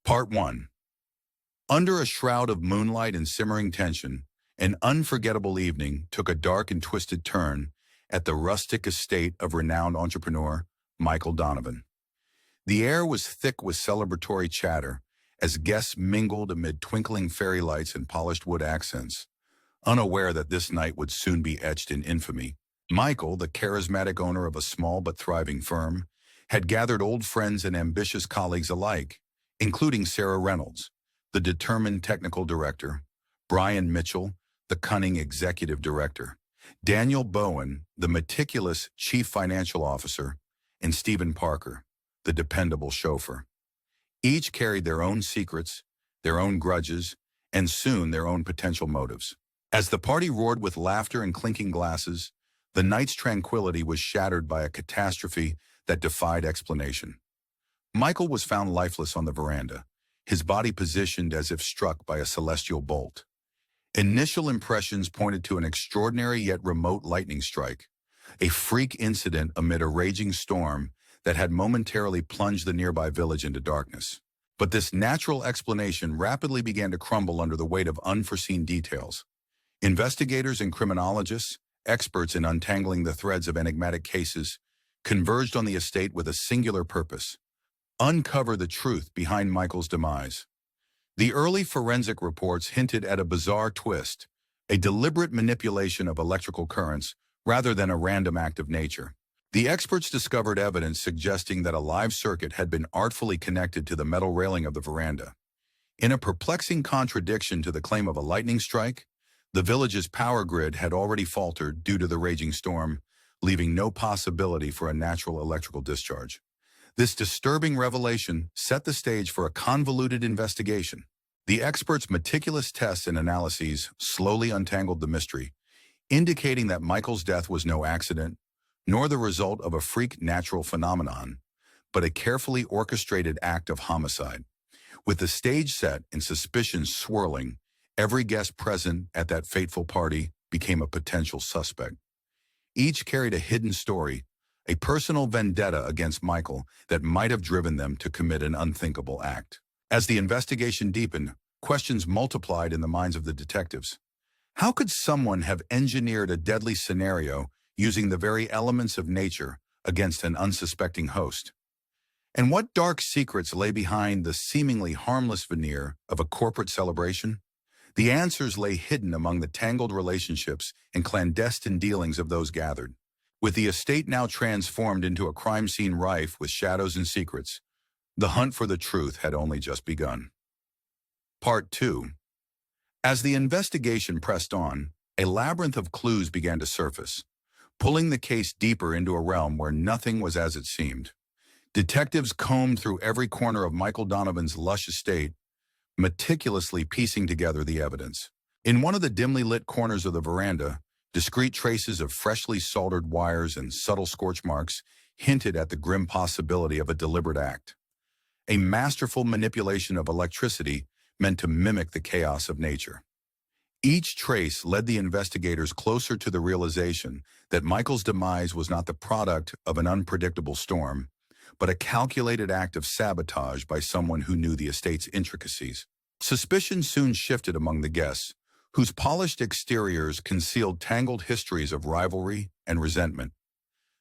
Part 1. Under a shroud of moonlight and simmering tension, an unforgettable evening took a dark and twisted turn at the rustic estate of renowned entrepreneur Michael Donovan. The air was thick with celebratory chatter as guests mingled amid twinkling fairy lights and polished wood accents, unaware that this night would soon be etched in infamy. Michael, the charismatic owner of a small but thriving firm, had gathered old friends and ambitious colleagues alike, including Sarah Reynolds, the determined technical director, Brian Mitchell, the cunning executive director, Daniel Bowen, the meticulous chief financial officer, and Stephen Parker, the dependable chauffeur. Each carried their own secrets, their own grudges, and soon their own potential motives. As the party roared with laughter and clinking glasses, the night's tranquility was shattered by a catastrophe that defied explanation. Michael was found lifeless on the veranda, his body positioned as if struck by a celestial bolt. Initial impressions pointed to an extraordinary yet remote lightning strike, a freak incident amid a raging storm that had momentarily plunged the nearby village into darkness. But this natural explanation rapidly began to crumble under the weight of unforeseen details. Investigators and criminologists, experts in untangling the threads of enigmatic cases, converged on the estate with a singular purpose: uncover the truth behind Michael's demise. The early forensic reports hinted at a bizarre twist, a deliberate manipulation of electrical currents rather than a random act of nature. The experts discovered evidence suggesting that a live circuit had been artfully connected to the metal railing of the veranda. In a perplexing contradiction to the claim of a lightning strike, the village's power grid had already faltered due to the raging storm, leaving no possibility for a natural electrical discharge. This disturbing revelation set the stage for a convoluted investigation. The experts' meticulous tests and analyses slowly untangled the mystery, indicating that Michael's death was no accident, nor the result of a freak natural phenomenon, but a carefully orchestrated act of homicide. With the stage set and suspicions swirling, every guest present at that fateful party became a potential suspect. Each carried a hidden story, a personal vendetta against Michael that might have driven them to commit an unthinkable act. As the investigation deepened, questions multiplied in the minds of the detectives. How could someone have engineered a deadly scenario using the very elements of nature against an unsuspecting host? And what dark secrets lay behind the seemingly harmless veneer of a corporate celebration? The answers lay hidden among the tangled relationships and clandestine dealings of those gathered. With the estate now transformed into a crime scene rife with shadows and secrets, the hunt for the truth had only just begun. Part 2. As the investigation pressed on, a labyrinth of clues began to surface, pulling the case deeper into a realm where nothing was as it seemed. Detectives combed through every corner of Michael Donovan's lush estate, meticulously piecing together the evidence. In one of the dimly lit corners of the veranda, discreet traces of freshly soldered wires and subtle scorch marks hinted at the grim possibility of a deliberate act. A masterful manipulation of electricity meant to mimic the chaos of nature. Each trace led the investigators closer to the realization that Michael's demise was not the product of an unpredictable storm, but a calculated act of sabotage by someone who knew the estate's intricacies. Suspicion soon shifted among the guests, whose polished exteriors concealed tangled histories of rivalry and resentment.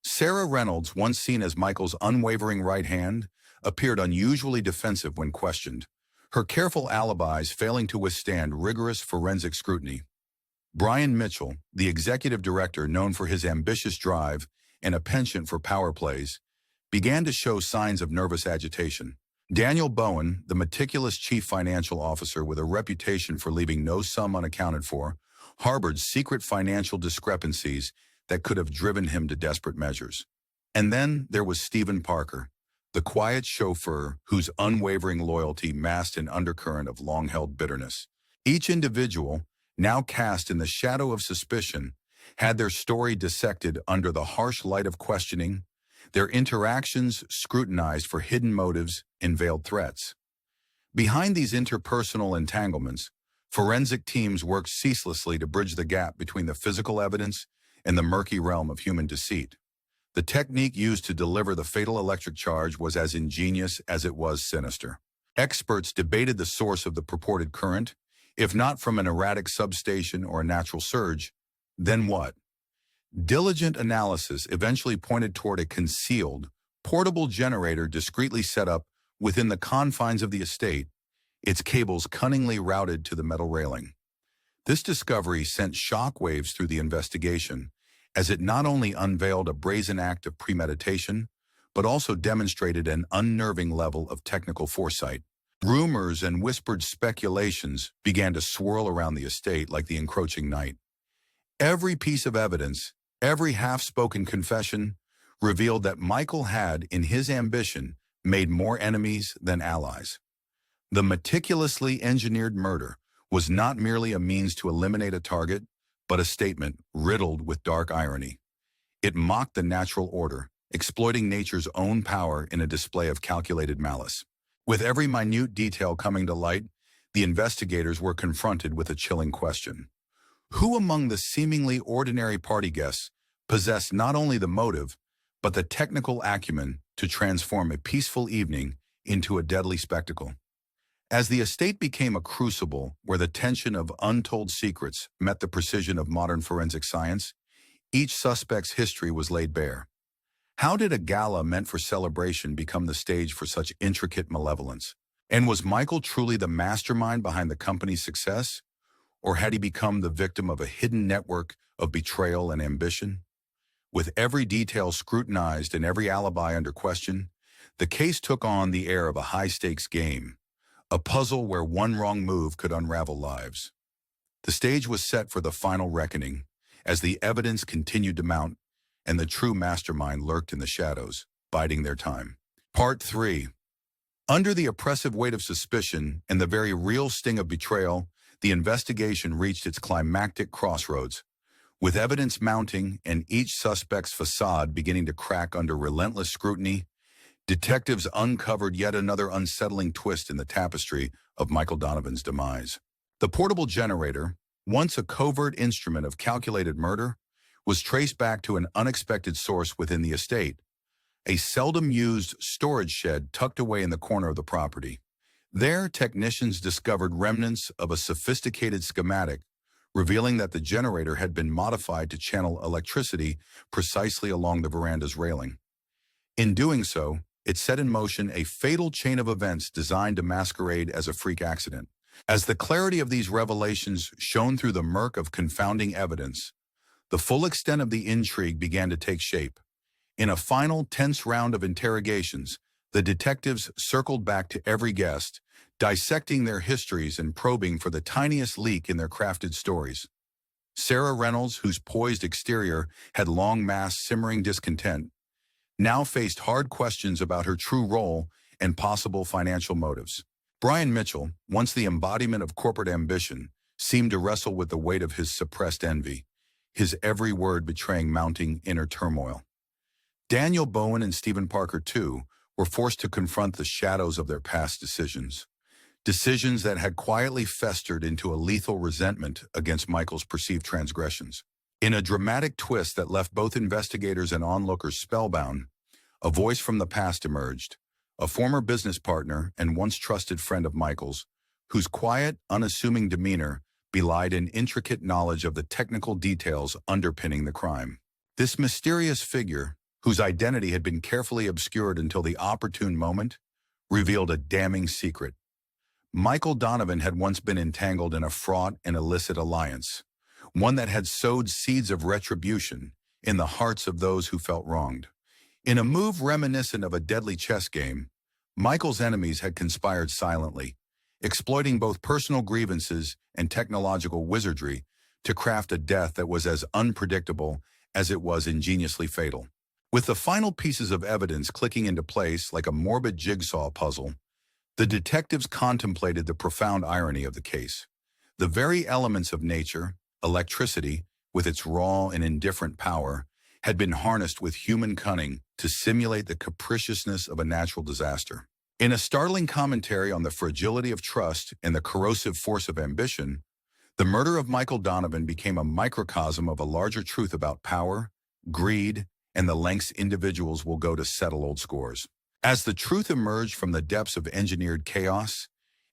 Sarah Reynolds, once seen as Michael's unwavering right hand, appeared unusually defensive when questioned, her careful alibis failing to withstand rigorous forensic scrutiny. Brian Mitchell, the executive director known for his ambitious drive and a penchant for power plays, began to show signs of nervous agitation. Daniel Bowen, the meticulous chief financial officer with a reputation for leaving no sum unaccounted for, harbored secret financial discrepancies that could have driven him to desperate measures. And then there was Stephen Parker, the quiet chauffeur whose unwavering loyalty masked an undercurrent of long-held bitterness. Each individual, now cast in the shadow of suspicion, had their story dissected under the harsh light of questioning, their interactions scrutinized for hidden motives and veiled threats. Behind these interpersonal entanglements, forensic teams worked ceaselessly to bridge the gap between the physical evidence and the murky realm of human deceit. The technique used to deliver the fatal electric charge was as ingenious as it was sinister. Experts debated the source of the purported current. If not from an erratic substation or a natural surge, then what? Diligent analysis eventually pointed toward a concealed, portable generator discreetly set up within the confines of the estate, its cables cunningly routed to the metal railing. This discovery sent shockwaves through the investigation, as it not only unveiled a brazen act of premeditation, but also demonstrated an unnerving level of technical foresight. Rumors and whispered speculations began to swirl around the estate like the encroaching night. Every piece of evidence, every half-spoken confession, revealed that Michael had, in his ambition, made more enemies than allies. The meticulously engineered murder was not merely a means to eliminate a target, but a statement riddled with dark irony. It mocked the natural order, exploiting nature's own power in a display of calculated malice. With every minute detail coming to light, the investigators were confronted with a chilling question. Who among the seemingly ordinary party guests possessed not only the motive, but the technical acumen to transform a peaceful evening into a deadly spectacle? As the estate became a crucible where the tension of untold secrets met the precision of modern forensic science, each suspect's history was laid bare. How did a gala meant for celebration become the stage for such intricate malevolence? And was Michael truly the mastermind behind the company's success? Or had he become the victim of a hidden network of betrayal and ambition? With every detail scrutinized and every alibi under question, the case took on the air of a high-stakes game, a puzzle where one wrong move could unravel lives. The stage was set for the final reckoning, as the evidence continued to mount and the true mastermind lurked in the shadows, biding their time. Part 3. Under the oppressive weight of suspicion and the very real sting of betrayal, the investigation reached its climactic crossroads. With evidence mounting and each suspect's facade beginning to crack under relentless scrutiny, detectives uncovered yet another unsettling twist in the tapestry of Michael Donovan's demise. The portable generator, once a covert instrument of calculated murder, was traced back to an unexpected source within the estate, a seldom-used storage shed tucked away in the corner of the property. There, technicians discovered remnants of a sophisticated schematic, revealing that the generator had been modified to channel electricity precisely along the veranda's railing. In doing so, it set in motion a fatal chain of events designed to masquerade as a freak accident. As the clarity of these revelations shone through the murk of confounding evidence, the full extent of the intrigue began to take shape. In a final tense round of interrogations, the detectives circled back to every guest, dissecting their histories and probing for the tiniest leak in their crafted stories. Sarah Reynolds, whose poised exterior had long masked simmering discontent, now faced hard questions about her true role and possible financial motives. Brian Mitchell, once the embodiment of corporate ambition, seemed to wrestle with the weight of his suppressed envy, his every word betraying mounting inner turmoil. Daniel Bowen and Stephen Parker, too, were forced to confront the shadows of their past decisions that had quietly festered into a lethal resentment against Michael's perceived transgressions. In a dramatic twist that left both investigators and onlookers spellbound, a voice from the past emerged, a former business partner and once trusted friend of Michael's, whose quiet, unassuming demeanor belied an intricate knowledge of the technical details underpinning the crime. This mysterious figure, whose identity had been carefully obscured until the opportune moment, revealed a damning secret. Michael Donovan had once been entangled in a fraught and illicit alliance, one that had sowed seeds of retribution in the hearts of those who felt wronged. In a move reminiscent of a deadly chess game, Michael's enemies had conspired silently, exploiting both personal grievances and technological wizardry to craft a death that was as unpredictable as it was ingeniously fatal. With the final pieces of evidence clicking into place like a morbid jigsaw puzzle, the detectives contemplated the profound irony of the case. The very elements of nature, electricity, with its raw and indifferent power, had been harnessed with human cunning to simulate the capriciousness of a natural disaster. In a startling commentary on the fragility of trust and the corrosive force of ambition, the murder of Michael Donovan became a microcosm of a larger truth about power, greed, and the lengths individuals will go to settle old scores. As the truth emerged from the depths of engineered chaos,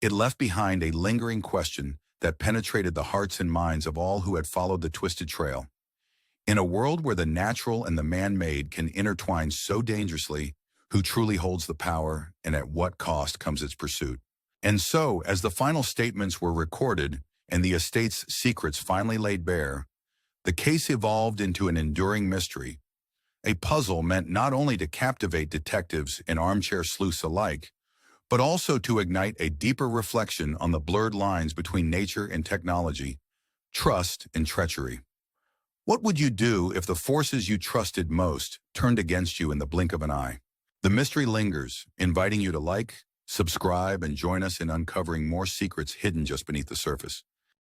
it left behind a lingering question that penetrated the hearts and minds of all who had followed the twisted trail. In a world where the natural and the man-made can intertwine so dangerously, who truly holds the power and at what cost comes its pursuit? And so, as the final statements were recorded and the estate's secrets finally laid bare, the case evolved into an enduring mystery, a puzzle meant not only to captivate detectives and armchair sleuths alike, but also to ignite a deeper reflection on the blurred lines between nature and technology, trust and treachery. What would you do if the forces you trusted most turned against you in the blink of an eye? The mystery lingers, inviting you to like, subscribe, and join us in uncovering more secrets hidden just beneath the surface.